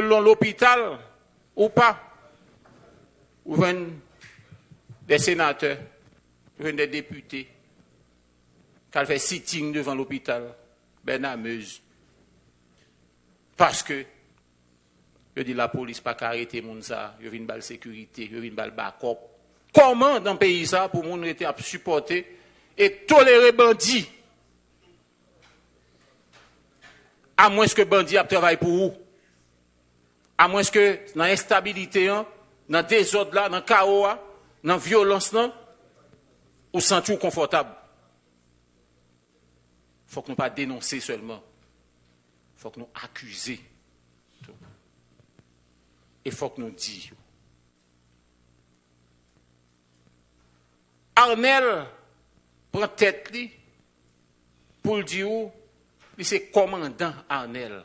l'hôpital ou pas. Ou des sénateurs, ou des députés, qui fait sitting devant l'hôpital, ben ameuse. Parce que, je dis la police pas arrêter moun ça, je viens de sécurité, je viens de backup. Comment dans le pays ça pour moun était à supporter et tolérer bandit? À moins que bandit a travaillé pour vous. À moins que dans l'instabilité, dans le désordre là, dans le chaos, dans la violence là, ou sentez-vous confortable. Il faut que nous ne pas dénoncer seulement. Il faut que nous accuser. Il faut que nous disions. Arnel prend tête li pour le dire, c'est commandant Arnel.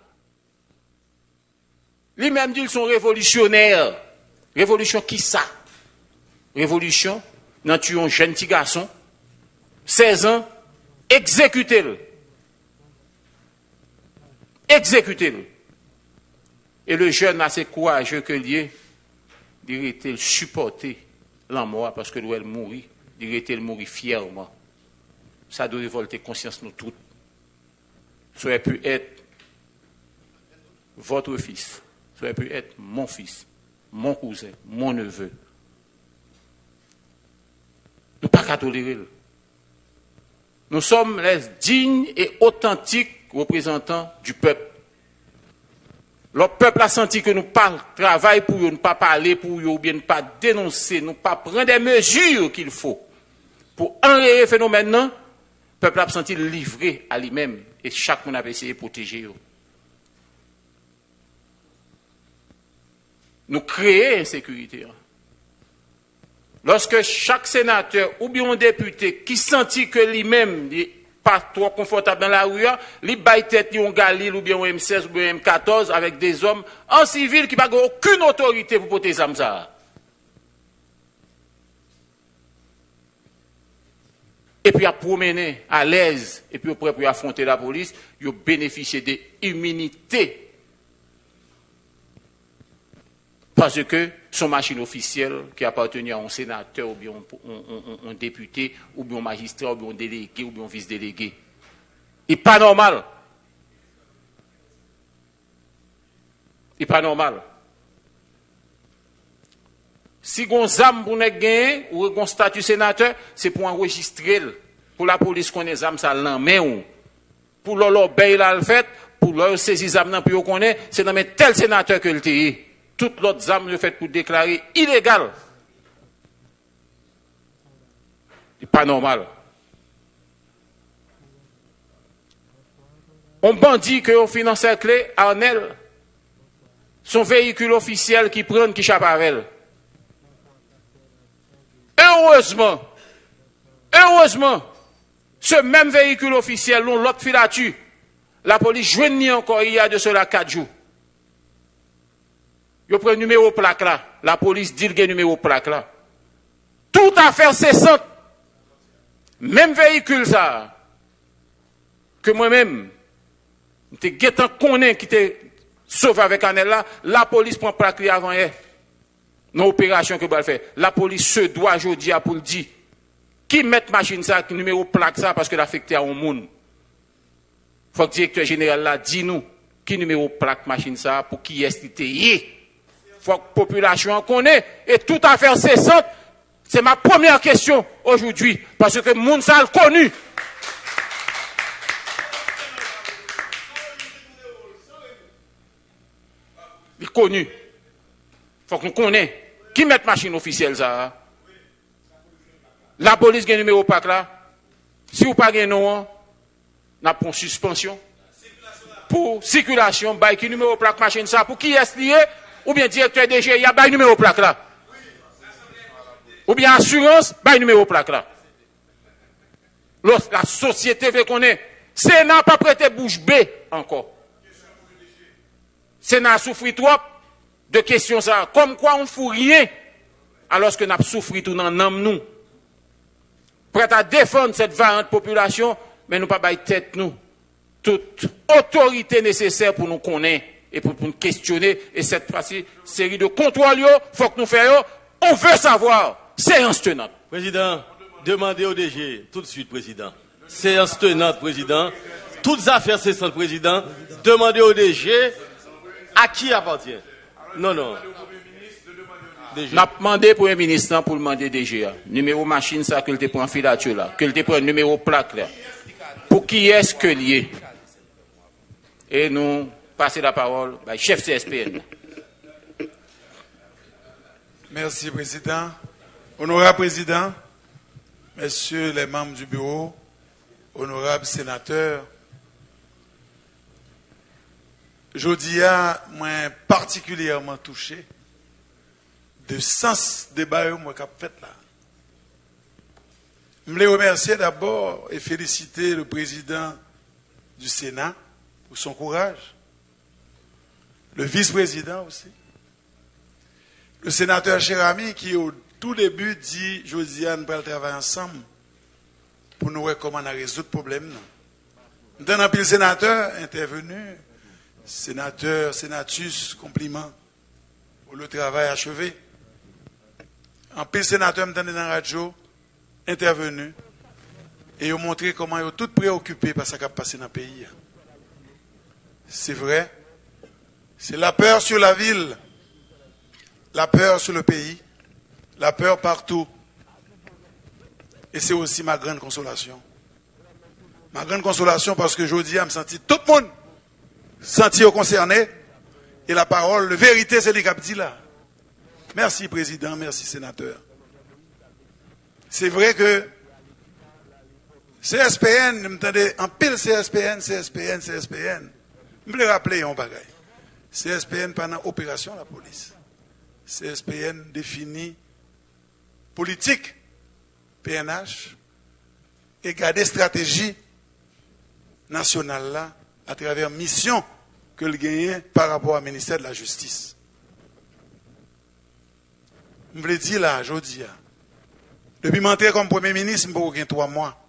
Lui-même dit qu'ils sont révolutionnaires. Révolution qui ça? Révolution, dans tu un jeune petit garçon, 16 ans, exécutez-le. Exécutez-le. Et le jeune assez courageux que lié, il était supporté la mort parce que elle mourit, il était mourir fièrement. Ça doit révolter conscience nous toutes. Ça aurait pu être votre fils, ça aurait pu être mon fils, mon cousin, mon neveu. Nous ne pouvons pas tolérer. Nous sommes les dignes et authentiques représentants du peuple. Le peuple a senti que nous ne travaillons pour eux, nous ne pas parler pour eux, ou bien ne pas dénoncer, nous ne pas prendre des mesures qu'il faut pour enrayer le phénomène. Le peuple a senti livré à lui-même et chaque monde a essayé de protéger eux. Nous créons insécurité. Lorsque chaque sénateur ou bien un député qui sentit que lui-même n'est pas trop confortable dans la rue, il baille tête un Galil ou bien un M16 ou bien un M14 avec des hommes en civil qui n'ont aucune autorité pour porter les armes. Et puis à promener à l'aise et puis après pour affronter la police, ils bénéficient des immunités. Parce que son machine officielle qui appartenait à un sénateur ou bien un député ou bien un magistrat ou bien un délégué ou bien un vice-délégué. Il n'est pas normal. Il n'est pas normal. Si on zam pour ne gagner ou un statut sénateur, c'est pour enregistrer pour la police qu'on ait zam ça l'en ou pour l'obéir là le fait, pour leur saisir zam nan puis qu'on est, c'est dans tel sénateur que le TI. Toutes l'autre âmes le fait pour déclarer illégal. C'est pas normal. On bandit que on finance encerclé Arnel, son véhicule officiel qui prend qui chape avec elle. Heureusement, ce même véhicule officiel, l'autre filature, la police joignit encore il y a de cela 4 jours. Yo prend numéro plaque là, la police dit le numéro plaque là. Tout affaire cessante. Même véhicule ça que moi-même t'es guettant connaît qui t'est sauvé avec Anel là, la police prend plaque là avant hier. Dans opération que va faire. La police se doit aujourd'hui à pour le dire qui met machine ça, numéro plaque ça parce que l'affecté à un monde. Faut que le directeur général là dit nous qui numéro plaque machine ça pour qui est-ce qu'il faut que la population en connaisse. Et toute affaire cessante, c'est ma première question aujourd'hui. Parce que moun ça le connu. Il est connu. Il faut que nous connaissions. Qui met machine officielle ça? La police a un numéro pack là. Si vous n'avez pas de nom, on a une suspension. Pour circulation, bah, qui numéro plaque machine ça? Pour qui est lié? Ou bien directeur DG, il y a un numéro plaque là. Ou bien assurance, il y a un numéro plaque là. Lorsque la société fait qu'on est, Sénat pas prêté bouche bée encore. Sénat souffre trop de questions ça. Comme quoi on ne fout rien, alors que nous souffrons tout dans nous. Prêt à défendre cette variante population, mais nous pas bailler tête nous. Toute autorité nécessaire pour nous connaître et pour nous questionner. Et cette fois-ci, série de contrôles, faut que nous fassions. On veut savoir. Séance tenante. Président, demandez au DG, tout de suite, Président. Séance tenante, Président. Toutes affaires cessantes, Président. Demandez au DG à qui appartient. Non. N'a demandé au Premier ministre pour demander DG. Numéro machine, ça, que te prend filature là. Que te prend numéro plaque là. Pour qui est-ce que lié? Et nous passer la parole au chef CSPN. Merci, Président. Honorable Président, Messieurs les membres du bureau, honorables sénateurs, jeudi a moi particulièrement touché de sens débat moi qu'a fait là. Je voulais remercier d'abord et féliciter le président du Sénat pour son courage, le vice-président aussi, le sénateur Chérami qui au tout début dit Josiane va travailler ensemble pour nous voir comment on a résoudre le problème. Nous avons un sénateur intervenu, sénateur, sénatus, compliment pour le travail achevé. Un pile sénateur dans la radio intervenu et ils ont montré comment ils sont tous préoccupés par ce qui a passé dans le pays. C'est vrai, c'est la peur sur la ville, la peur sur le pays, la peur partout. Et c'est aussi ma grande consolation. Ma grande consolation parce que je dis, je me senti tout le monde senti concerné. Et la parole, la vérité, c'est les qui dit là. Merci, Président, merci, Sénateur. C'est vrai que CSPN, vous m'entendez, en pile CSPN. Je me le rappeler un bagage. CSPN pendant opération la police. CSPN définit politique PNH et garder stratégie nationale là à travers mission que le gagne par rapport au ministère de la Justice. Je me le dis là, je dis, depuis m'entrer comme Premier ministre, je n'ai pas 3 mois.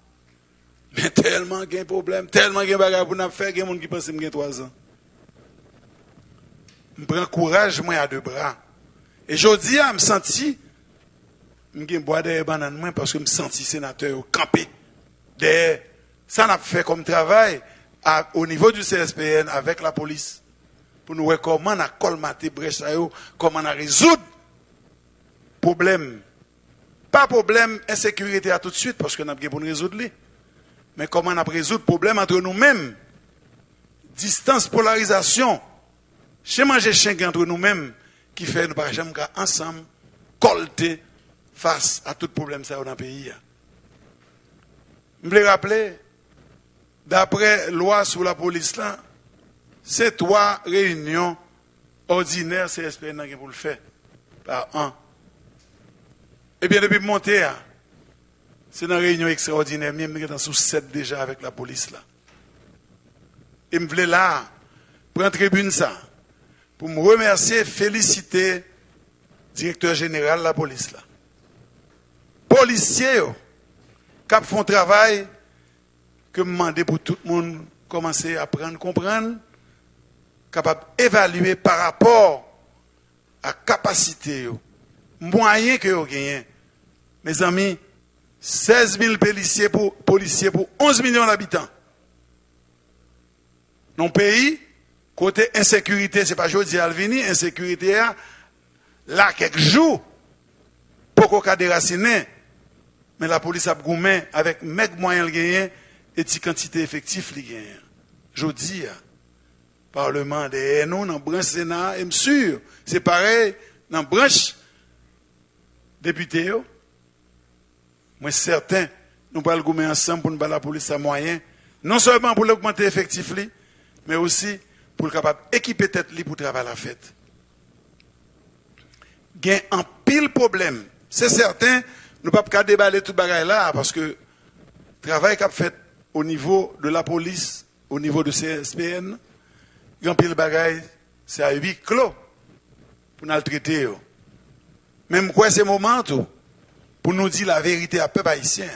Mais tellement il y a un problème, tellement il y a un bagage pour nous faire, il y a des gens qui pensent que j'ai 3 ans. Je prends courage, moi, à 2 bras. Et je dis, je me senti, je bois des bananes parce que je me senti sénateur campé. Ça n'a fait comme travail au niveau du CSPN avec la police. Pour nous voir comment on a colmaté brèche, comment on a résoudre problème. Pas problème insécurité à tout de suite parce que nous avons pour nous résoudre. Mais comment on a résoudre problème entre nous-mêmes. Distance, polarisation. Chez manger chien entre nous-mêmes qui fait nous pas jamais ensemble colter face à tout problème ça dans le pays. Je voulais rappeler, d'après loi sur la police là, c'est 3 réunions ordinaires CSPN pour le faire par an. Et bien depuis monter, c'est une réunion extraordinaire, même je suis sous 7 déjà avec la police là. Et je voulais là prendre tribune ça pour me remercier, féliciter le directeur général de la police là. Policiers qui font un travail que je demande pour tout le monde commencer à prendre, comprendre, capable d'évaluer par rapport à la capacité, moyen que vous gagnez. Mes amis, 16 000 policiers pour 11 millions d'habitants. Dans le pays, côté insécurité, ce n'est pas Jodi Alvini, insécurité là, quelques jours, pour qu'on ait déraciné. Mais la police a goumé avec mes moyens gagnés et des quantités effectives gagnées. Jodi, Parlement des nous, dans la branche Sénat, et je suis sûr, c'est pareil, dans la branche député. Moi, certain, nous allons goumer ensemble pour nous battre la police à moyen, non seulement pour l'augmenter effectif, mais aussi pour capable équiper tête pour travailler la fête. Il y a un pile problème. C'est certain, nous ne pouvons pas déballer tout le bagage là, parce que le travail qu'a fait au niveau de la police, au niveau de CSPN, il y a un pile bagage, c'est à 8 clos pour nous le traiter. Même quoi ces moments pour nous dire la vérité à peuple haïtien.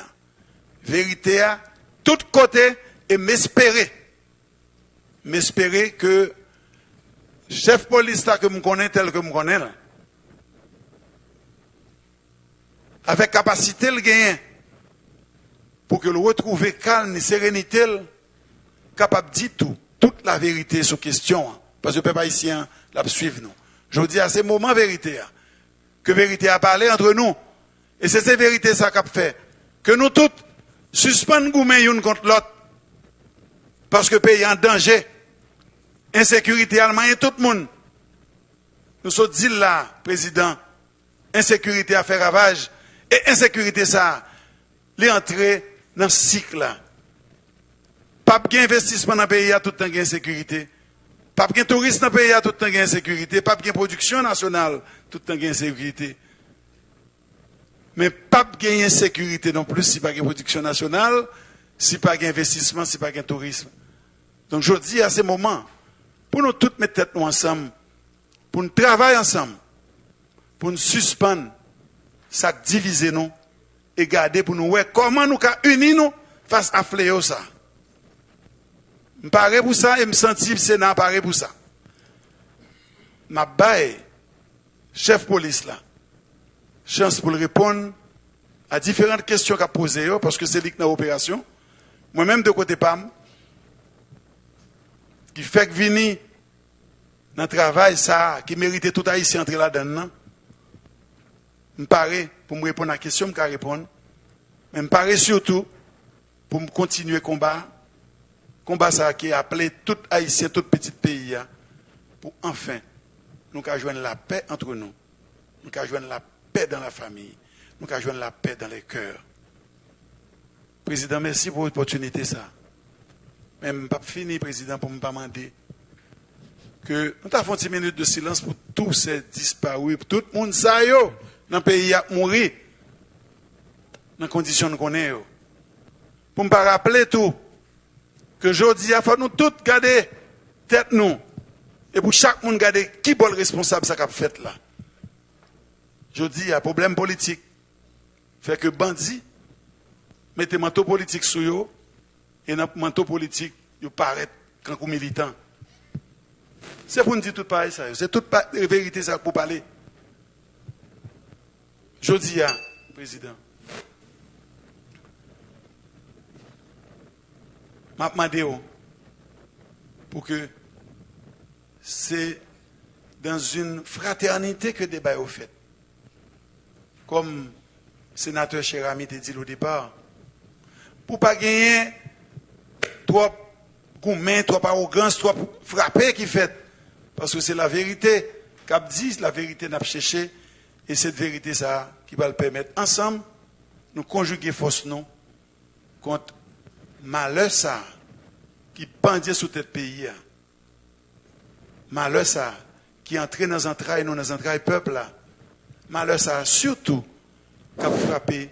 Vérité à tout côté et m'espérer que chef police là que me connais tel que me connais là, avec capacité le gagner pour que le retrouver calme et sérénité, capable de dire toute la vérité sur question, parce que le peuple haïtien la suivre nous. Je dis à ces moments vérité, que vérité a parlé entre nous, et c'est ces vérités ça qu'a fait, que nous tous suspendons goumen une contre l'autre, parce que le pays est en danger, insécurité Allemagne, tout le monde. Nous sommes dit là, président, insécurité a fait ravage, et insécurité ça, les entrées dans ce cycle là. Pas de investissement dans le pays, il y a tout le temps d'insécurité. Pas de tourisme dans le pays, il y a tout le temps d'insécurité. Pas de production nationale, tout le temps d'insécurité. Mais pas de insécurité non plus si pas de production nationale, si pas d'investissement, si pas de tourisme. Donc je dis à ces moments, pour nous tous mettre tête nous ensemble, pour nous travailler ensemble, pour nous suspendre, ça diviser nous, et garder pour nous voir comment nous unir nous face à fléau ça. Je parle pour ça et me sentis le Sénat parler pour ça. Ma baille, chef police là, chance pour répondre à différentes questions qu'a posées parce que c'est lui qui dans l'opération. Moi-même de côté PAM, qui fait que venir dans le travail ça, qui méritait tout haïtien entrer là-dedans. Je parle pour me répondre à la question, je peux répondre. Mais je parle surtout pour me continuer le combat. Combat ça qui est appelé tout haïtien, tout petit pays, pour enfin nous joindre la paix entre nous. Nous joindre la paix dans la famille. Nous joindre la paix dans les cœurs. Président, merci pour l'opportunité ça. Mais je ne vais pas finir, Président, pour me demander que nous avons 10 minutes de silence pour tous ces disparus, pour tout le monde ça yo dans le pays a mourir dans les conditions qu'on est. Pour me rappeler tout que aujourd'hui, il faut nous tous garder tête nous. Et pour chaque monde garder qui est le responsable de ce qu'on a fait là. Je dis, il y a un problème politique. Fait que bandits mettez manteau politique sur eux et dans le manteau politique, ils paraissent quand militants. C'est pour nous dire tout pareil ça. C'est toute la vérité ça pour parler. Je dis, Président, je demande pour que c'est dans une fraternité que le débat est fait. Comme le sénateur Chérami t'a dit au départ, pour ne pas gagner trop gourmand, trop arrogance, trop frappé qui fait. Parce que c'est la vérité qu'a dit, la vérité n'a pas cherché. Et cette vérité, ça, qui va le permettre ensemble, nous conjuguer force nous contre malheur ça, qui pendait sous tête pays. Malheur ça, qui entrait dans les entrailles, nous dans les entrailles peuple là. Malheur ça, surtout, qui a frappé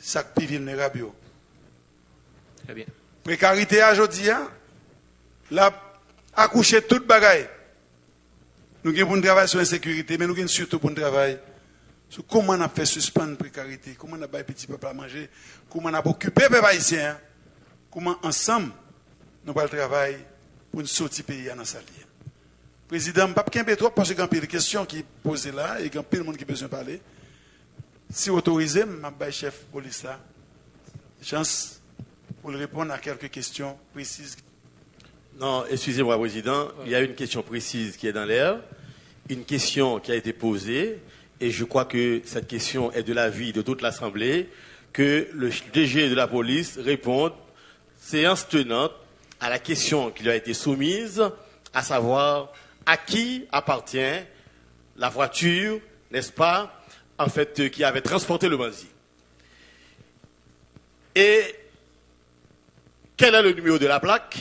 chaque pays vulnérable. Très bien. Précarité aujourd'hui, là, accoucher toute bagaille. Nous avons pour travailler sur l'insécurité, mais nous avons surtout pour travailler sur comment on a fait suspendre la précarité, comment on a fait petit peuple à manger, comment on a occupé les peuple haïtien, comment ensemble nous allons travailler pour nous sortir du pays dans sa vie. Président, je ne peux pas trop parce qu'il y a des questions qui sont posées là et il y a plein de monde qui a besoin de parler. Si autorisé, je vais chef police là, chance pour répondre à quelques questions précises. Non, excusez-moi, Président, il y a une question précise qui est dans l'air, une question qui a été posée, et je crois que cette question est de l'avis de toute l'Assemblée, que le DG de la police réponde, séance tenante, à la question qui lui a été soumise, à savoir à qui appartient la voiture, n'est-ce pas, en fait, qui avait transporté le bandit. Et quel est le numéro de la plaque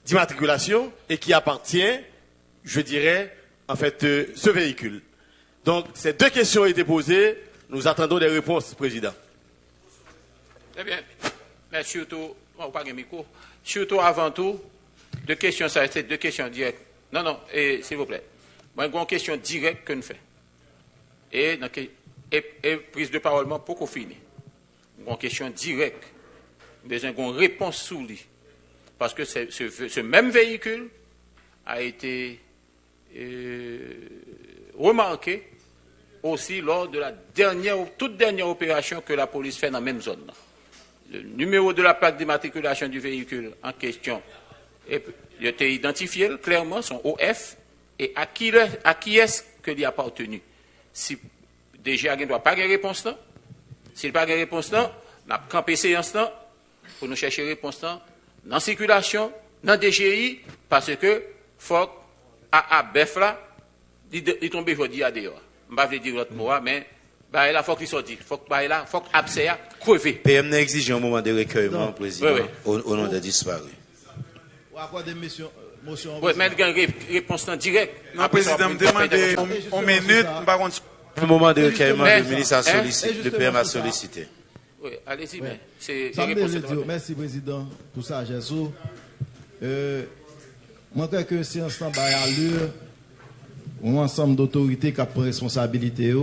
d'immatriculation et qui appartient, je dirais, en fait, ce véhicule. Donc, ces deux questions ont été posées. Nous attendons des réponses, Président. Très bien. Mais surtout, pas de micro. Surtout, avant tout, deux questions, ça c'est deux questions directes. Non, s'il vous plaît. Moi, une question directe que nous faisons. Et prise de parole, pour qu'on finisse. Une question directe. Besoin d'une réponse sous lui. Parce que ce même véhicule a été remarqué aussi lors de la toute dernière opération que la police fait dans la même zone. Le numéro de la plaque d'immatriculation du véhicule en question il a été identifié clairement, son OF, et à qui est-ce que il a appartenu. Si déjà il ne doit pas avoir réponse là, s'il n'a pas de réponse là, on a campé séance là pour nous chercher réponse là dans la circulation, dans DGI, parce que faut à BEF là, il tombe aujourd'hui à dehors. Je ne vais pas dire l'autre mot, mais il faut qu'il soit dit. Il faut que l'abcès a crevé. PM exige un moment de recueillement, président, oui. Au nom des disparus. Oui, mais il y a une réponse directe. Non, président, me demande en minute, par contre. Un moment de recueillement, le ministre a sollicité, le PM a sollicité. Oui, allez-y, mais c'est réponse. Merci, président, pour ça, Jésus. Moi, je crois que c'est un stand by allure, un ensemble d'autorités qui ont pris responsabilité,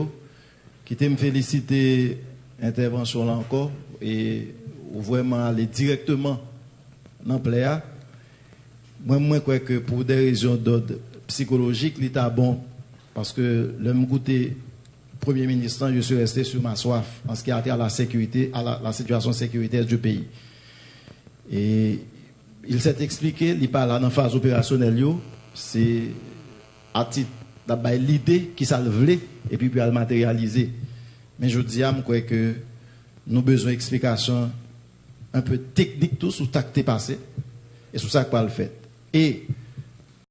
qui me féliciter intervention là encore, et vraiment aller directement dans le pléa. Moi, je crois que pour des raisons d'ordre psychologique, l'État bon, parce que le goûté Premier ministre, je suis resté sur ma soif en ce qui a trait à la sécurité, à la situation sécuritaire du pays. Et il s'est expliqué, il parle dans la phase opérationnelle, c'est à titre d'abord l'idée qui ça le voulait et puis le matérialiser. Mais je dis à moi que nous avons besoin d'explications un peu techniques tout sur ce qui est passé et sur ça qu'on va le faire. Et